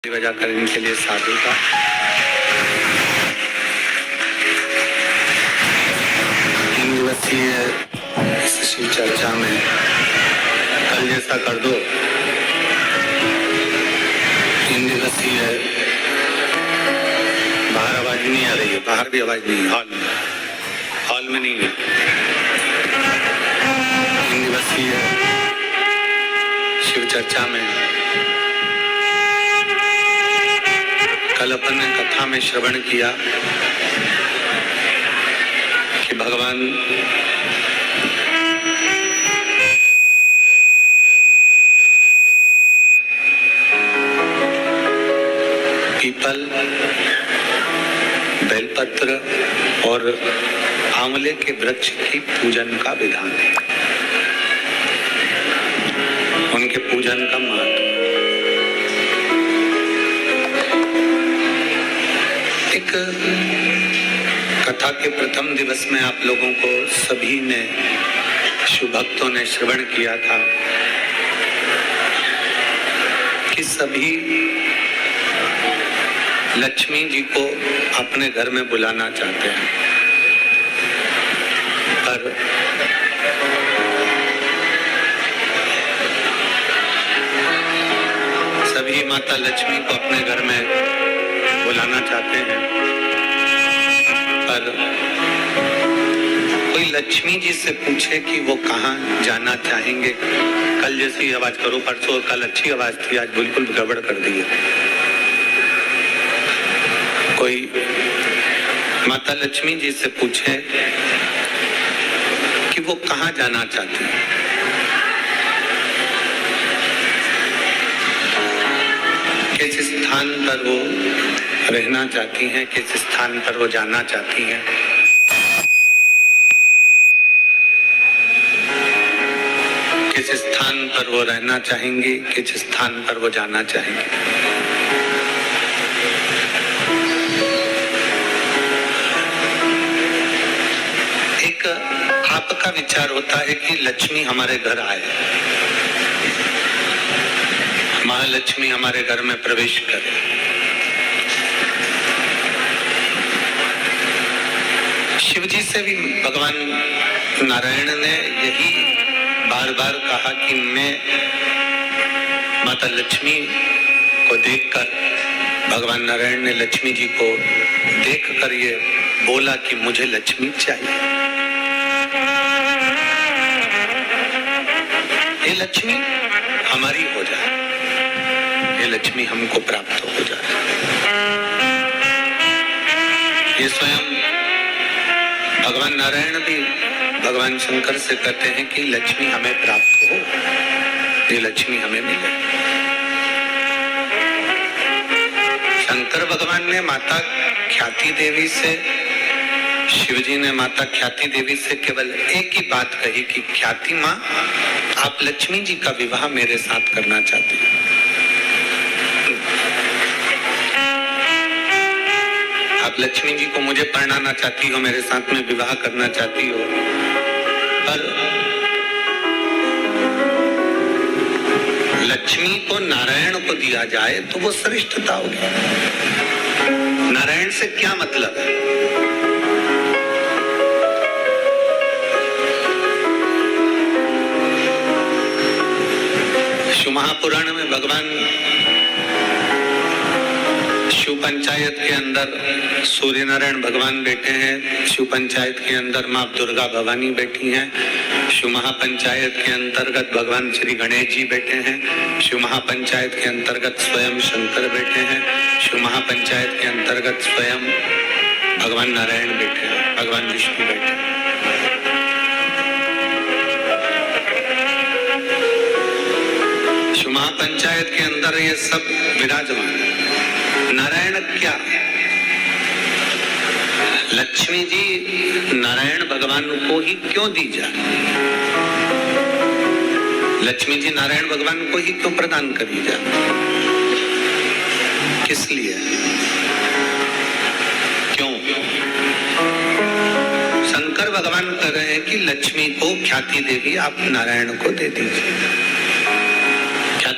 वजह कर इनके लिए साधु का तीन दिवसीय इस शिव चर्चा में कल जैसा कर दो। 3 दिवसीय बाहर आवाज नहीं आ रही है, बाहर भी आवाज नहीं, हॉल में नहीं है। 3 दिवसीय शिव चर्चा में कल अपन ने कथा में श्रवण किया कि भगवान पीपल, बेलपत्र और आंवले के वृक्ष की पूजन का विधान है, उनके पूजन का महत्व। एक कथा के प्रथम दिवस में आप लोगों को सभी ने, शिव भक्तों ने श्रवण किया था कि सभी लक्ष्मी जी को अपने घर में बुलाना चाहते हैं, पर सभी माता लक्ष्मी को अपने घर में बुलाना चाहते हैं, पर कोई लक्ष्मी जी से पूछे कि वो कहाँ जाना चाहेंगे। कल जैसी आवाज करो, परसों कल अच्छी आवाज थी, आज बिल्कुल गड़बड़ कर दी है। कोई माता लक्ष्मी जी से पूछे कि वो कहाँ जाना चाहती है, किस स्थान पर वो रहना चाहती हैं, किस स्थान पर वो जाना चाहती हैं। किस स्थान पर वो रहना चाहेंगी, किस स्थान पर वो जाना चाहेंगी। एक आपका विचार होता है कि लक्ष्मी हमारे घर आए, महालक्ष्मी हमारे घर में प्रवेश करे। शिव जी से भी भगवान नारायण ने यही बार बार कहा कि मैं माता लक्ष्मी को देखकर, भगवान नारायण ने लक्ष्मी जी को देखकर ये बोला कि मुझे लक्ष्मी चाहिए, ये लक्ष्मी हमारी हो जाए, ये लक्ष्मी हमको प्राप्त हो जाए। ये स्वयं भगवान नारायण भी भगवान शंकर से कहते हैं कि लक्ष्मी हमें प्राप्त हो, ये लक्ष्मी हमें मिले। शंकर भगवान ने माता ख्याति देवी से, शिवजी ने माता ख्याति देवी से केवल एक ही बात कही कि ख्याति माँ, आप लक्ष्मी जी का विवाह मेरे साथ करना चाहती हैं। आप लक्ष्मी जी को मुझे परणाना चाहती हो, मेरे साथ में विवाह करना चाहती हो, पर लक्ष्मी को नारायण को दिया जाए तो वो श्रेष्ठता होगी। नारायण से क्या मतलब है? शिव महापुराण में भगवान शिव पंचायत के अंदर सूर्य नारायण भगवान बैठे हैं, शिव पंचायत के अंदर माँ दुर्गा भवानी बैठी हैं, शिव महापंचायत के अंतर्गत भगवान श्री गणेश जी बैठे हैं, शिव महापंचायत के अंतर्गत स्वयं शंकर बैठे हैं, शिव महापंचायत के अंतर्गत स्वयं भगवान नारायण बैठे हैं, भगवान विष्णु बैठे हैं। शिव महापंचायत के अंदर ये सब विराजमान है। नारायण क्या? लक्ष्मी जी नारायण भगवान को ही क्यों दी जाए? लक्ष्मी जी नारायण भगवान को ही क्यों प्रदान करी जाए? किस लिए? क्यों? शंकर भगवान कह रहे हैं कि लक्ष्मी को ख्याति देवी आप नारायण को दे दीजिए।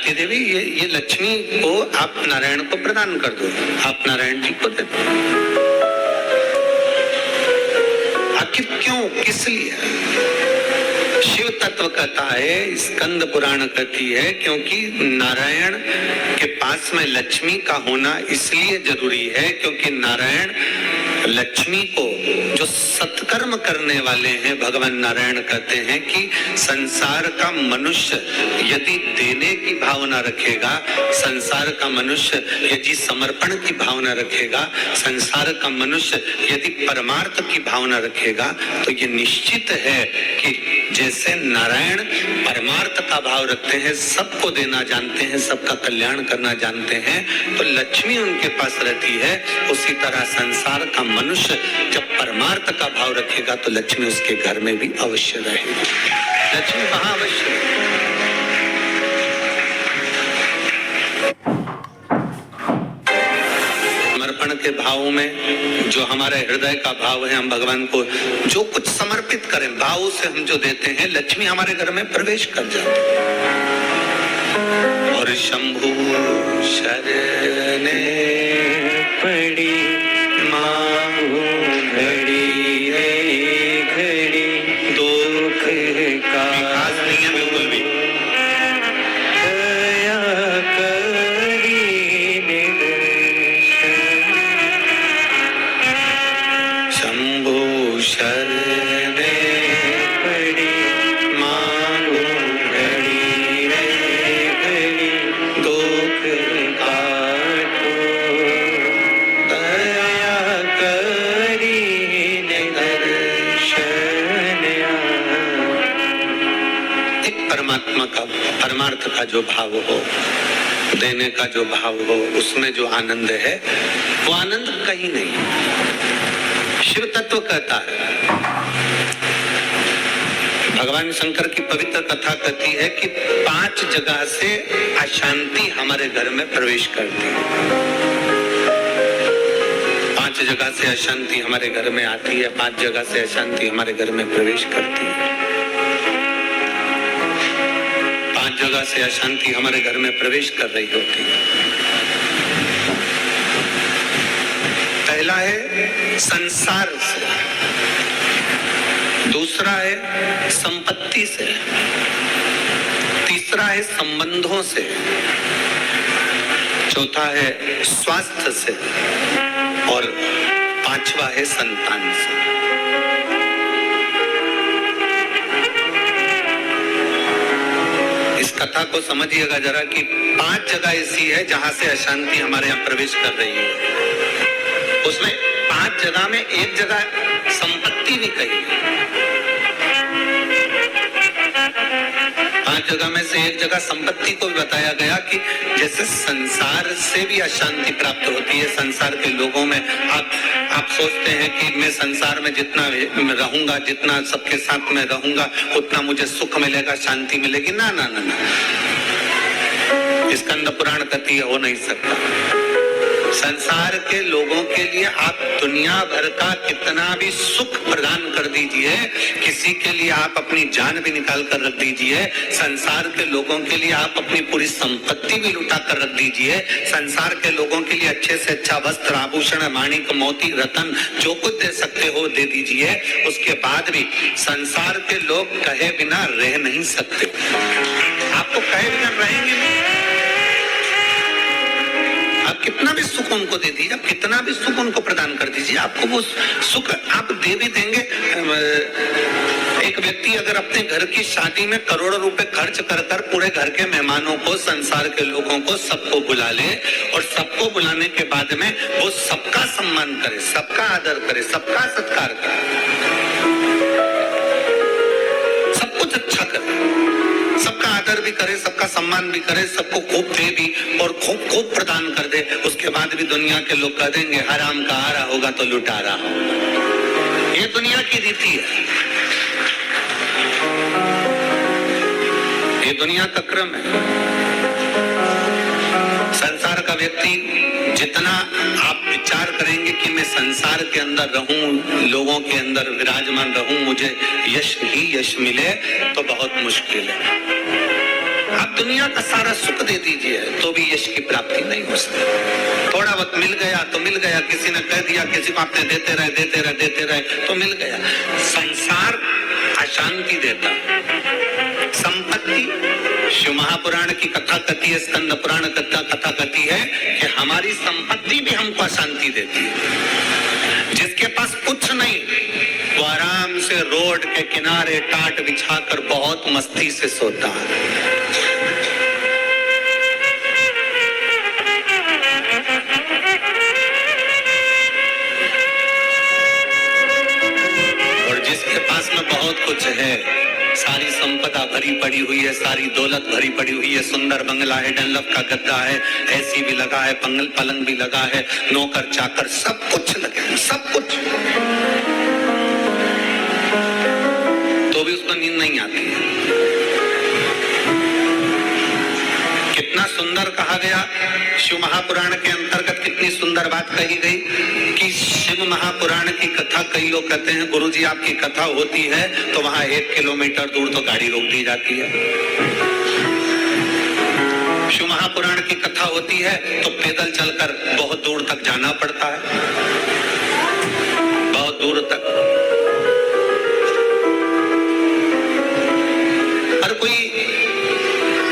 भारती देवी ये लक्ष्मी को आप नारायण को प्रदान कर दो, आप नारायण जी को दे दो। आखिर क्यों, किस लिए? शिव तत्व कथा है, स्कंद पुराण कहती है, क्योंकि नारायण के पास में लक्ष्मी का होना इसलिए जरूरी है क्योंकि नारायण लक्ष्मी को, जो सत्कर्म करने वाले हैं, भगवान नारायण कहते हैं कि संसार का मनुष्य यदि देने की भावना रखेगा, संसार का मनुष्य यदि समर्पण की भावना रखेगा, संसार का मनुष्य यदि परमार्थ की भावना रखेगा, तो ये निश्चित है कि जैसे नारायण परमार्थ का भाव रखते हैं, सबको देना जानते हैं, सबका कल्याण करना जानते हैं, तो लक्ष्मी उनके पास रहती है। उसी तरह संसार का मनुष्य जब परमार्थ का भाव रखेगा तो लक्ष्मी उसके घर में भी अवश्य रहेगी। लक्ष्मी वहां अवश्य समर्पण के भाव में, जो हमारे हृदय का भाव है, हम भगवान को जो कुछ समर्पित करें, भाव से हम जो देते हैं, लक्ष्मी हमारे घर में प्रवेश कर जाती है। और शंभु शरणे पड़ी मांगू घड़ी रे घड़ी, दुख का खास नहीं है बिल्कुल भी। दया करी शंभु शरणे पड़ी मांगू घड़ी रे घड़ी, दुख काटो दया करी एक परमात्मा का, परमार्थ का जो भाव हो, देने का जो भाव हो, उसमें जो आनंद है वो आनंद कहीं नहीं। शिव तत्व कहता है, भगवान शंकर की पवित्र कथा कहती है कि 5 जगह से अशांति हमारे घर में प्रवेश करती है। 5 जगह से अशांति हमारे घर में आती है, 5 जगह से अशांति हमारे घर में प्रवेश करती है। 5 जगह से अशांति हमारे घर में प्रवेश कर रही होती है। पहला है संसार से, दूसरा है संपत्ति से, तीसरा है संबंधों से, चौथा है स्वास्थ्य से और 5वां है संतान से। इस कथा को समझिएगा जरा कि 5 जगह ऐसी है जहां से अशांति हमारे यहाँ प्रवेश कर रही है। उसमें 5 जगह में एक जगह संपत्ति भी कही है, 5 जगह में से एक जगह संपत्ति को भी बताया गया कि जैसे संसार से भी अशांति प्राप्त होती है। संसार के लोगों में आप सोचते हैं कि मैं संसार में जितना रहूंगा, जितना सबके साथ में रहूंगा, उतना मुझे सुख मिलेगा, शांति मिलेगी। ना ना ना ना, स्कंद पुराण कहती है हो नहीं सकता। संसार के लोगों के लिए आप दुनिया भर का कितना भी सुख प्रदान कर दीजिए, किसी के लिए आप अपनी जान भी निकाल कर रख दीजिए, संसार के लोगों के लिए आप अपनी पूरी संपत्ति भी लुटा कर रख दीजिए, संसार के लोगों के लिए अच्छे से अच्छा वस्त्र, आभूषण, माणिक, मोती, रतन जो कुछ दे सकते हो दे दीजिए। उसके बाद भी संसार के लोग कहे बिना रह नहीं सकते। आपको कहे बिना रहेंगे नहीं। आप कितना भी सुख उनको दे दीजिए, आप कितना भी सुख उनको प्रदान कर दीजिए, आपको वो सुख आप दे भी देंगे। एक व्यक्ति अगर अपने घर की शादी में करोड़ों रुपए खर्च कर कर पूरे घर के मेहमानों को, संसार के लोगों को, सबको बुला ले और सबको बुलाने के बाद में वो सबका सम्मान करे, सबका आदर करे, सबका सत्कार करे, सब कुछ अच्छा करे, सबका आदर भी करे, सबका सम्मान भी करे, सबको खूब दे भी और खूब खूब प्रदान कर दे, उसके बाद भी दुनिया के लोग कह देंगे हराम का आ रहा होगा तो लुटा रहा होगा। ये दुनिया की रीति है, ये दुनिया का क्रम है। संसार का व्यक्ति जितना आप विचार करेंगे कि मैं संसार के अंदर रहूं, लोगों के अंदर विराजमान रहूं, मुझे यश ही यश मिले, तो बहुत मुश्किल है। आप दुनिया का सारा सुख दे दीजिए तो भी यश की प्राप्ति नहीं हो सकती। थोड़ा बहुत मिल गया तो मिल गया, किसी ने कह दिया, किसी को आपने देते रहे तो मिल गया। संसार अशांति देता, संपत्ति। शिव महापुराण की कथा कथी है, स्कंद पुराण कथा कथी है कि हमारी संपत्ति भी हमको अशांति देती है। जिसके पास कुछ नहीं वो आराम से रोड के किनारे टाट बिछाकर बहुत मस्ती से सोता है। और जिसके पास में बहुत कुछ है, सारी संपदा भरी पड़ी हुई है, सारी दौलत भरी पड़ी हुई है, सुंदर बंगला है, डनलप का गद्दा है, एसी भी लगा है, पलंग भी लगा है, नौकर चाकर सब कुछ लगे, सब कुछ, तो भी उसको नींद नहीं आती है। कितना सुंदर कहा गया शिव महापुराण के अंतर्गत, कितनी सुंदर बात कही गई कि शिव महापुराण की कथा, कई लोग कहते हैं गुरुजी आपकी कथा होती है तो वहां 1 किलोमीटर दूर तो गाड़ी रोक दी जाती है। शिव महापुराण की कथा होती है तो पैदल चलकर बहुत दूर तक जाना पड़ता है, बहुत दूर तक। हर कोई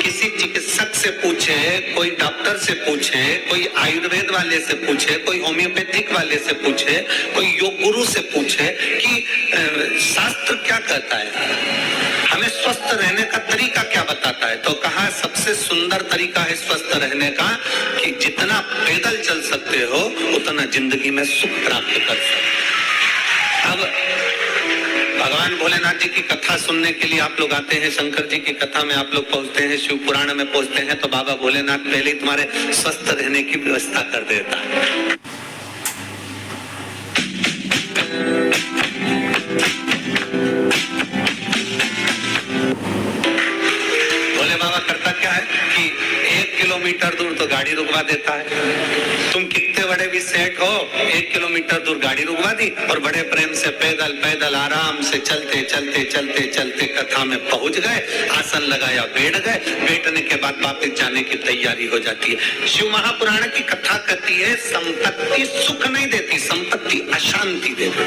किसी चिकित्सक से पूछे, कोई डॉक्टर से पूछे, कोई आयुर्वेद वाले से पूछे, कोई होम्योपैथिक वाले से पूछे, कोई योग गुरु से पूछे कि शास्त्र क्या कहता है, हमें स्वस्थ रहने का तरीका क्या बताता है, तो कहा सबसे सुंदर तरीका है स्वस्थ रहने का कि जितना पैदल चल सकते हो उतना जिंदगी में सुख प्राप्त कर सकते। अब भगवान भोलेनाथ जी की कथा सुनने के लिए आप लोग आते हैं, शंकर जी की कथा में आप लोग पहुंचते हैं, शिव पुराण में पहुंचते हैं, तो बाबा भोलेनाथ पहले ही तुम्हारे स्वस्थ रहने की व्यवस्था कर देता है। भोले बाबा करता क्या है कि 1 किलोमीटर दूर तो गाड़ी रुकवा देता है। तुम कितने बड़े भी सेठ हो, 1 किलोमीटर दूर गाड़ी रुकवा दी और बड़े प्रेम से पैदल आराम से चलते कथा में पहुंच गए, आसन लगाया, बैठ गए, बैठने के बाद वापस जाने की तैयारी हो जाती है। शिव महापुराण की कथा कहती है संपत्ति सुख नहीं देती, संपत्ति अशांति देती।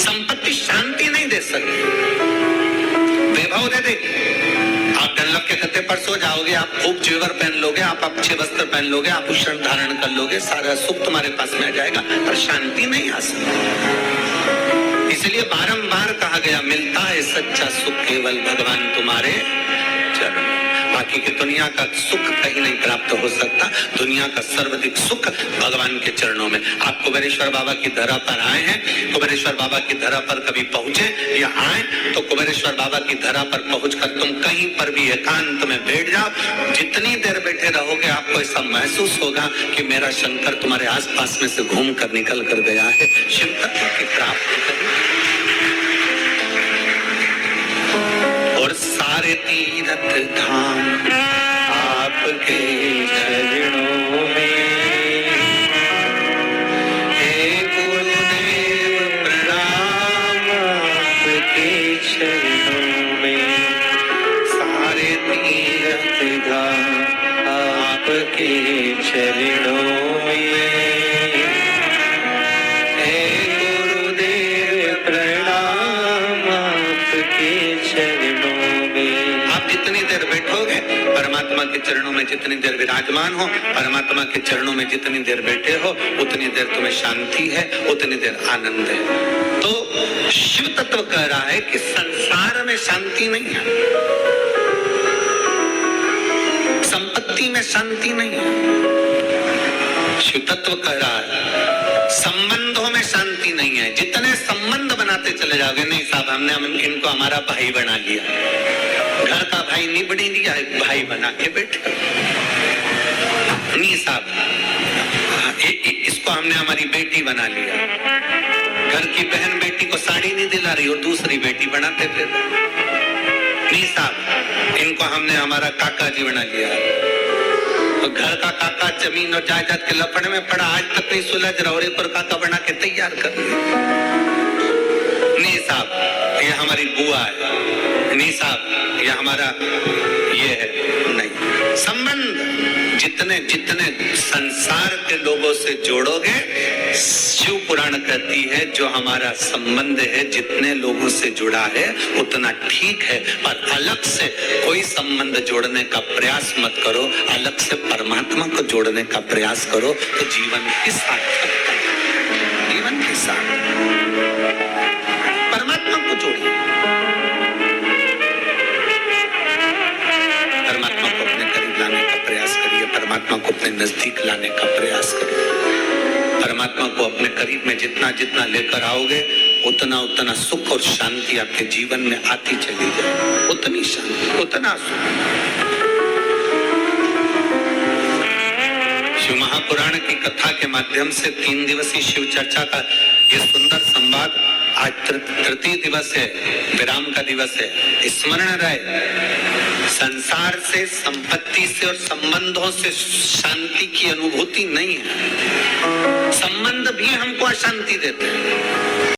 संपत्ति शांति नहीं दे सकती, वैभव दे देगी। आप डनलप के गद्दे पर सो जाओगे, आप खूब जेवर पहन लोगे, आप अच्छे वस्त्र पहन लोगे, आप आभूषण धारण कर लोगे, सारा सुख तुम्हारे पास में आ जाएगा, पर शांति नहीं आ सकती। इसलिए बारंबार कहा गया मिलता है सच्चा सुख केवल भगवान तुम्हारे चरण। बाकी की दुनिया का सुख कहीं नहीं प्राप्त हो सकता। दुनिया का सर्वाधिक सुख भगवान के चरणों में। आप कुबेरेश्वर बाबा की धरा पर आए हैं, कुबेरेश्वर बाबा की धरा पर कभी पहुंचे या आए तो कुबेरेश्वर बाबा की धरा पर पहुंचकर तुम कहीं पर भी एकांत में बैठ जाओ, जितनी देर बैठे रहोगे आपको ऐसा महसूस होगा कि मेरा शंकर तुम्हारे आसपास में से घूम कर निकल कर गया है। शिव तत्व की प्राप्ति करें और सारे तीर्थ धाम आपके चरणों में। हे गुरुदेव प्रणाम आपके चरणों में। सारे तीर्थ धाम आपके चरणों में। परमात्मा के चरणों में जितनी देर विराजमान हो, परमात्मा के चरणों में जितनी देर बैठे हो, उतनी देर तुम्हें शांति है, उतनी देर आनंद है। तो शिव तत्व कह रहा है कि संसार में शांति नहीं है, संपत्ति में शांति नहीं है। शिव तत्व कह रहा है संबंधों में शांति नहीं है। जितने संबंध बनाते चले जाओगे, नहीं साहब हमने इनको हमारा भाई बना लिया, घर का भाई नहीं बनी लिया, भाई बना के बैठे। नहीं साहब इसको हमने हमारी बेटी बना लिया, घर की बहन बेटी को साड़ी नहीं दिला रही और दूसरी बेटी बनाते थे। नहीं साहब इनको हमने हमारा काका जी बना लिया, तो घर का काका जमीन और जायदाद के लफड़े में पड़ा, आज तक नहीं सुलझ रहा और एक और काका बना के तैयार कर लिया। नहीं साहब ये हमारी बुआ है, नहीं साहब ये हमारा ये है, नहीं। संबंध जितने जितने संसार के लोगों से जोड़ोगे, शिव पुराण कहती है जो हमारा संबंध है जितने लोगों से जुड़ा है उतना ठीक है, पर अलग से कोई संबंध जोड़ने का प्रयास मत करो, अलग से परमात्मा को जोड़ने का प्रयास करो तो जीवन की सार्थकता, जीवन के साथ परमात्मा को जोड़िए, परमात्मा को अपने करीब लाने का प्रयास करिए, परमात्मा को अपने नजदीक लाने का प्रयास करिए। परमात्मा को अपने करीब में जितना जितना लेकर आओगे उतना उतना सुख और शांति आपके जीवन में आती चली जाए, उतनी शांति, उतना सुख। शिव महापुराण की कथा के माध्यम से 3 दिवसीय शिव चर्चा का ये सुंदर संवाद, आज तृतीय दिवस है, विराम का दिवस है। स्मरण रहे, संसार से, संपत्ति से और संबंधों से शांति की अनुभूति नहीं है, संबंध भी हमको अशांति देते हैं।